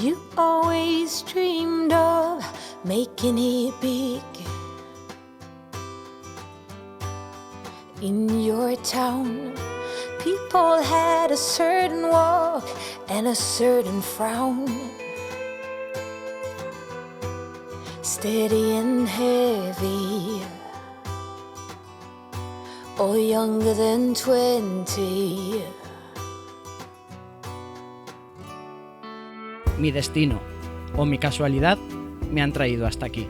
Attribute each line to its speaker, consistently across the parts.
Speaker 1: You always dreamed of making it big in your town. People had a certain walk and a certain frown, steady and heavy, or younger than 20.
Speaker 2: Mi destino o mi casualidad me han traído hasta aquí.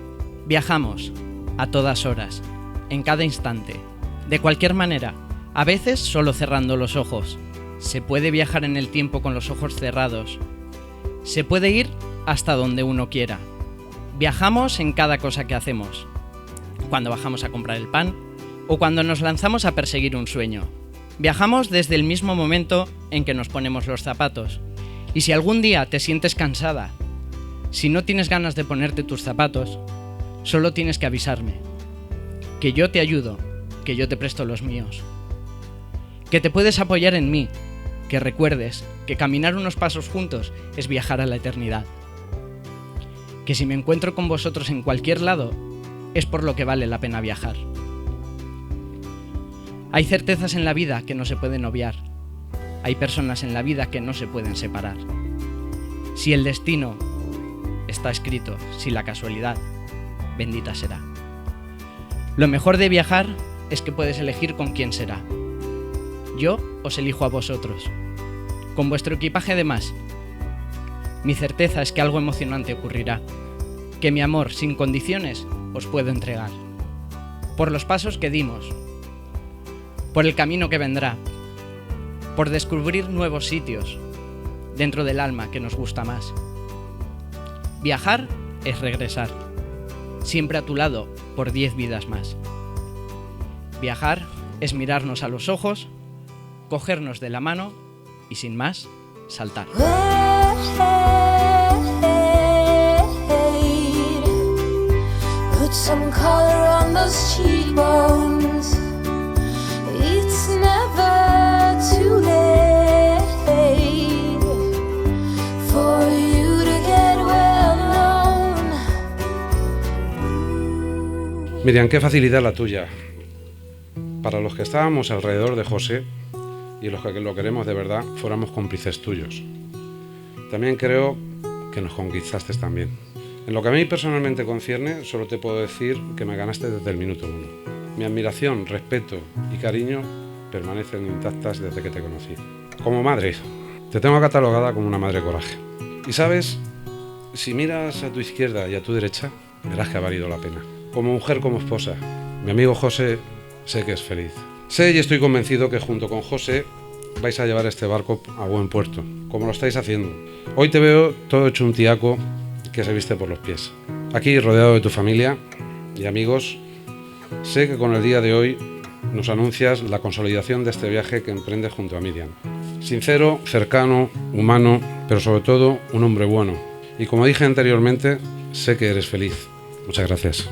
Speaker 2: Viajamos a todas horas, en cada instante, de cualquier manera, a veces solo cerrando los ojos. Se puede viajar en el tiempo con los ojos cerrados. Se puede ir hasta donde uno quiera. Viajamos en cada cosa que hacemos. Cuando bajamos a comprar el pan o cuando nos lanzamos a perseguir un sueño. Viajamos desde el mismo momento en que nos ponemos los zapatos. Y si algún día te sientes cansada, si no tienes ganas de ponerte tus zapatos, solo tienes que avisarme. Que yo te ayudo, que yo te presto los míos. Que te puedes apoyar en mí, que recuerdes que caminar unos pasos juntos es viajar a la eternidad. Que si me encuentro con vosotros en cualquier lado, es por lo que vale la pena viajar. Hay certezas en la vida que no se pueden obviar. Hay personas en la vida que no se pueden separar. Si el destino está escrito, si la casualidad, bendita será. Lo mejor de viajar es que puedes elegir con quién será. Yo os elijo a vosotros, con vuestro equipaje de más. Mi certeza es que algo emocionante ocurrirá, que mi amor sin condiciones os puedo entregar. Por los pasos que dimos, por el camino que vendrá, por descubrir nuevos sitios dentro del alma que nos gusta más. Viajar es regresar, siempre a tu lado por 10 vidas más. Viajar es mirarnos a los ojos, cogernos de la mano y sin más, saltar.
Speaker 1: Put some color on those cheekbones. It's never too late for you to get well known.
Speaker 3: Miriam, qué facilidad la tuya. Para los que estábamos alrededor de José y los que lo queremos de verdad, fuéramos cómplices tuyos. También creo que nos conquistaste también. En lo que a mí personalmente concierne, solo te puedo decir que me ganaste desde el minuto 1. Mi admiración, respeto y cariño permanecen intactas desde que te conocí. Como madre, te tengo catalogada como una madre coraje. Y sabes, si miras a tu izquierda y a tu derecha, verás que ha valido la pena. Como mujer, como esposa, mi amigo José sé que es feliz. Sé y estoy convencido que junto con José vais a llevar este barco a buen puerto, como lo estáis haciendo. Hoy te veo todo hecho un tiaco que se viste por los pies. Aquí, rodeado de tu familia y amigos, sé que con el día de hoy nos anuncias la consolidación de este viaje que emprendes junto a Miriam. Sincero, cercano, humano, pero sobre todo un hombre bueno. Y como dije anteriormente, sé que eres feliz. Muchas gracias.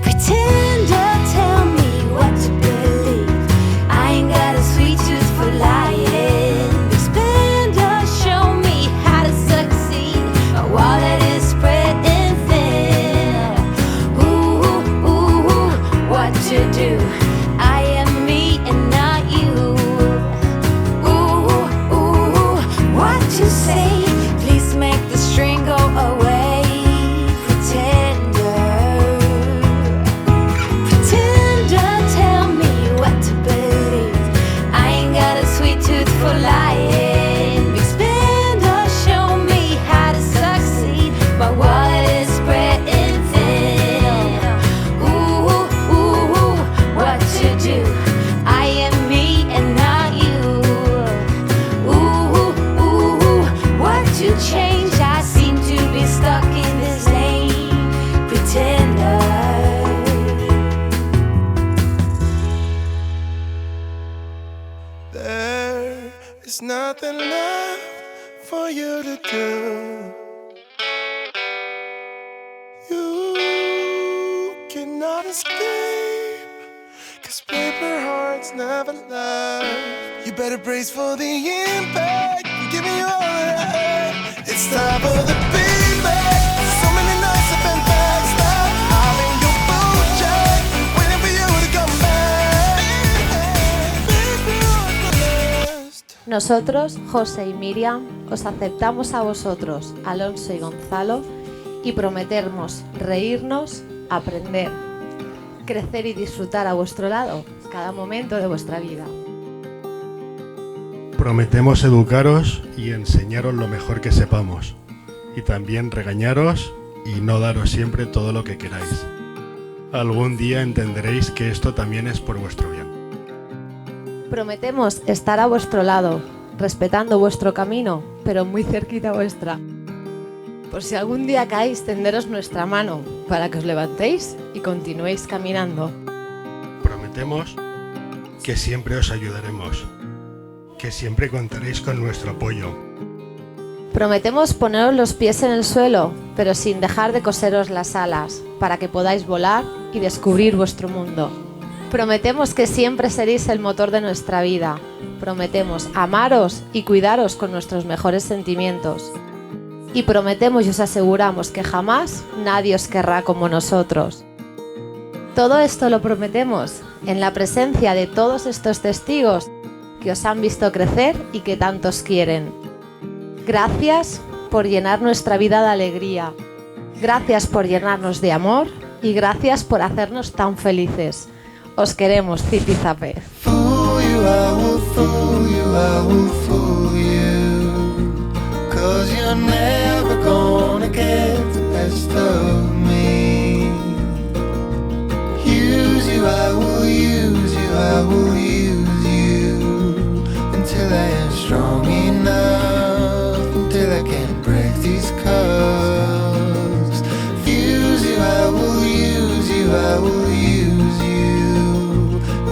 Speaker 4: There's nothing left for you to do. You cannot escape, 'cause paper hearts never left. You better brace for the impact and give me all that. It's time for the payback.
Speaker 5: Nosotros, José y Miriam, os aceptamos a vosotros, Alonso y Gonzalo, y prometemos reírnos, aprender, crecer y disfrutar a vuestro lado cada momento de vuestra vida.
Speaker 6: Prometemos educaros y enseñaros lo mejor que sepamos, y también regañaros y no daros siempre todo lo que queráis. Algún día entenderéis que esto también es por vuestro bien.
Speaker 5: Prometemos estar a vuestro lado, respetando vuestro camino, pero muy cerquita vuestra. Por si algún día caéis, tenderos nuestra mano para que os levantéis y continuéis caminando.
Speaker 6: Prometemos que siempre os ayudaremos, que siempre contaréis con nuestro apoyo.
Speaker 5: Prometemos poneros los pies en el suelo, pero sin dejar de coseros las alas, para que podáis volar y descubrir vuestro mundo. Prometemos que siempre seréis el motor de nuestra vida. Prometemos amaros y cuidaros con nuestros mejores sentimientos. Y prometemos y os aseguramos que jamás nadie os querrá como nosotros. Todo esto lo prometemos en la presencia de todos estos testigos que os han visto crecer y que tanto os quieren. Gracias por llenar nuestra vida de alegría. Gracias por llenarnos de amor y gracias por hacernos tan felices. Os queremos, Zipizape.
Speaker 4: Fool you, I will fool you, I will fool you. 'Cause you're never gonna get the best of me. Use you, I will use you, I will use you. Until I am strong enough, until I can break these cuffs. Use you, I will use you, I will use you.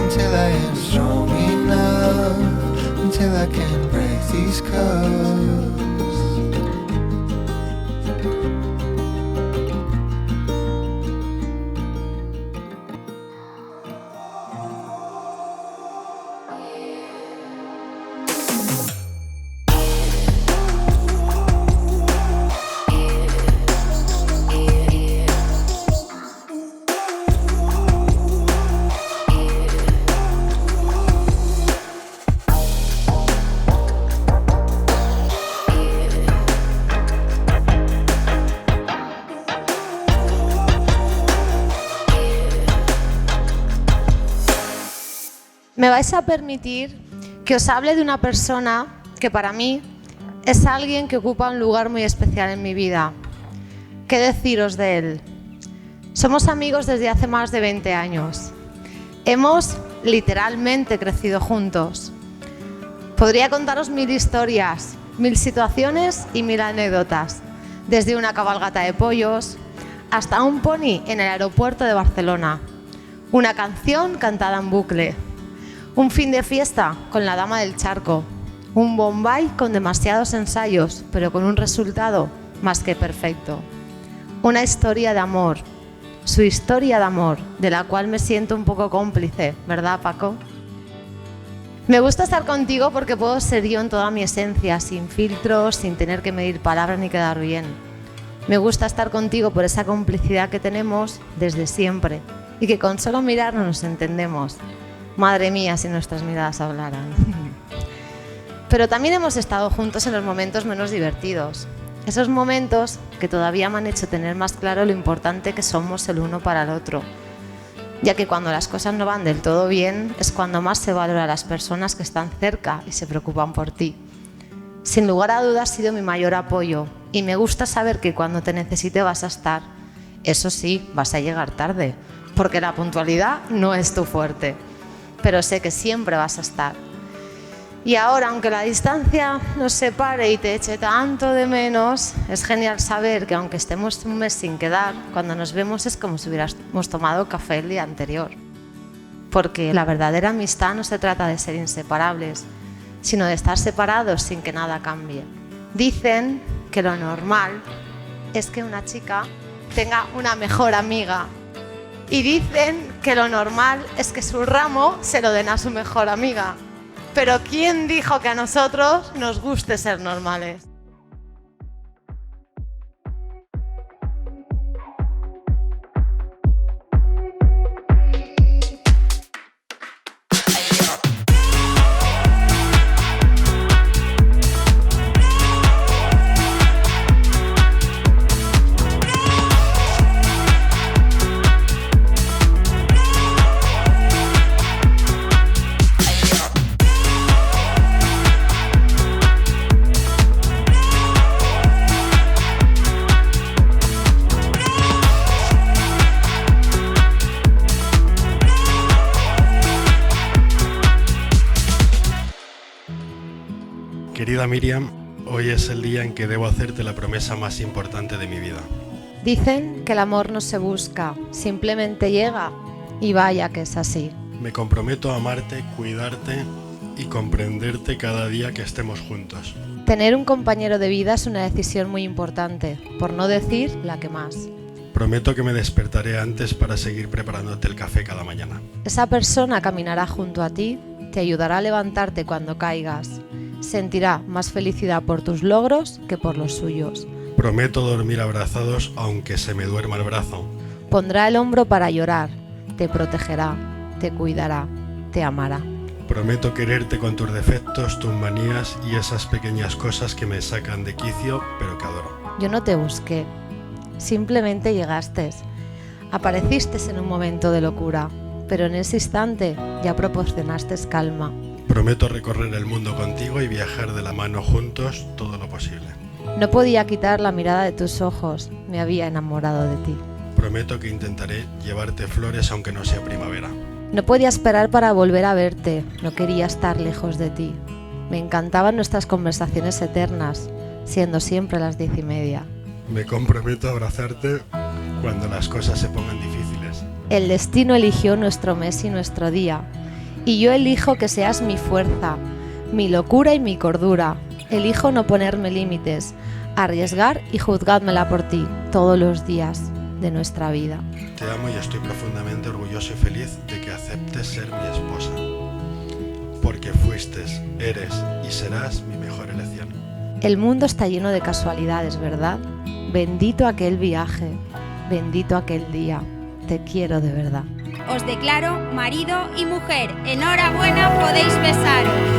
Speaker 4: Until I am strong enough, until I can break these cuffs.
Speaker 5: Me vais a permitir que os hable de una persona que para mí es alguien que ocupa un lugar muy especial en mi vida. ¿Qué deciros de él? Somos amigos desde hace más de 20 años. Hemos literalmente crecido juntos. Podría contaros 1000 historias, 1000 situaciones y 1000 anécdotas, desde una cabalgata de pollos hasta un pony en el aeropuerto de Barcelona, una canción cantada en bucle, un fin de fiesta con la dama del charco, un Bombay con demasiados ensayos, pero con un resultado más que perfecto. Una historia de amor, su historia de amor, de la cual me siento un poco cómplice, ¿verdad, Paco? Me gusta estar contigo porque puedo ser yo en toda mi esencia, sin filtros, sin tener que medir palabras ni quedar bien. Me gusta estar contigo por esa complicidad que tenemos desde siempre y que con solo mirarnos nos entendemos. Madre mía, si nuestras miradas hablaran. Pero también hemos estado juntos en los momentos menos divertidos. Esos momentos que todavía me han hecho tener más claro lo importante que somos el uno para el otro. Ya que cuando las cosas no van del todo bien, es cuando más se valora a las personas que están cerca y se preocupan por ti. Sin lugar a dudas, has sido mi mayor apoyo y me gusta saber que cuando te necesite vas a estar. Eso sí, vas a llegar tarde, porque la puntualidad no es tu fuerte. Pero sé que siempre vas a estar. Y ahora, aunque la distancia nos separe y te eche tanto de menos, es genial saber que aunque estemos un mes sin quedar, cuando nos vemos es como si hubiéramos tomado café el día anterior. Porque la verdadera amistad no se trata de ser inseparables, sino de estar separados sin que nada cambie. Dicen que lo normal es que una chica tenga una mejor amiga. Y dicen que lo normal es que su ramo se lo den a su mejor amiga. Pero ¿quién dijo que a nosotros nos guste ser normales?
Speaker 6: Hola Miriam, hoy es el día en que debo hacerte la promesa más importante de mi vida.
Speaker 5: Dicen que el amor no se busca, simplemente llega, y vaya que es así.
Speaker 6: Me comprometo a amarte, cuidarte y comprenderte cada día que estemos juntos.
Speaker 5: Tener un compañero de vida es una decisión muy importante, por no decir la que más.
Speaker 6: Prometo que me despertaré antes para seguir preparándote el café cada mañana.
Speaker 5: Esa persona caminará junto a ti, te ayudará a levantarte cuando caigas, sentirá más felicidad por tus logros que por los suyos.
Speaker 6: Prometo dormir abrazados aunque se me duerma el brazo.
Speaker 5: Pondrá el hombro para llorar, te protegerá, te cuidará, te amará.
Speaker 6: Prometo quererte con tus defectos, tus manías y esas pequeñas cosas que me sacan de quicio, pero que adoro.
Speaker 5: Yo no te busqué, simplemente llegaste. Apareciste en un momento de locura, pero en ese instante ya proporcionaste calma.
Speaker 6: Prometo recorrer el mundo contigo y viajar de la mano juntos todo lo posible.
Speaker 5: No podía quitar la mirada de tus ojos, me había enamorado de ti.
Speaker 6: Prometo que intentaré llevarte flores aunque no sea primavera.
Speaker 5: No podía esperar para volver a verte, no quería estar lejos de ti. Me encantaban nuestras conversaciones eternas, siendo siempre las 10:30.
Speaker 6: Me comprometo a abrazarte cuando las cosas se pongan difíciles.
Speaker 5: El destino eligió nuestro mes y nuestro día, y yo elijo que seas mi fuerza, mi locura y mi cordura. Elijo no ponerme límites, arriesgar y juzgármela por ti todos los días de nuestra vida.
Speaker 6: Te amo y estoy profundamente orgulloso y feliz de que aceptes ser mi esposa. Porque fuiste, eres y serás mi mejor elección.
Speaker 5: El mundo está lleno de casualidades, ¿verdad? Bendito aquel viaje, bendito aquel día. Te quiero de verdad.
Speaker 7: Os declaro marido y mujer. Enhorabuena, podéis besaros.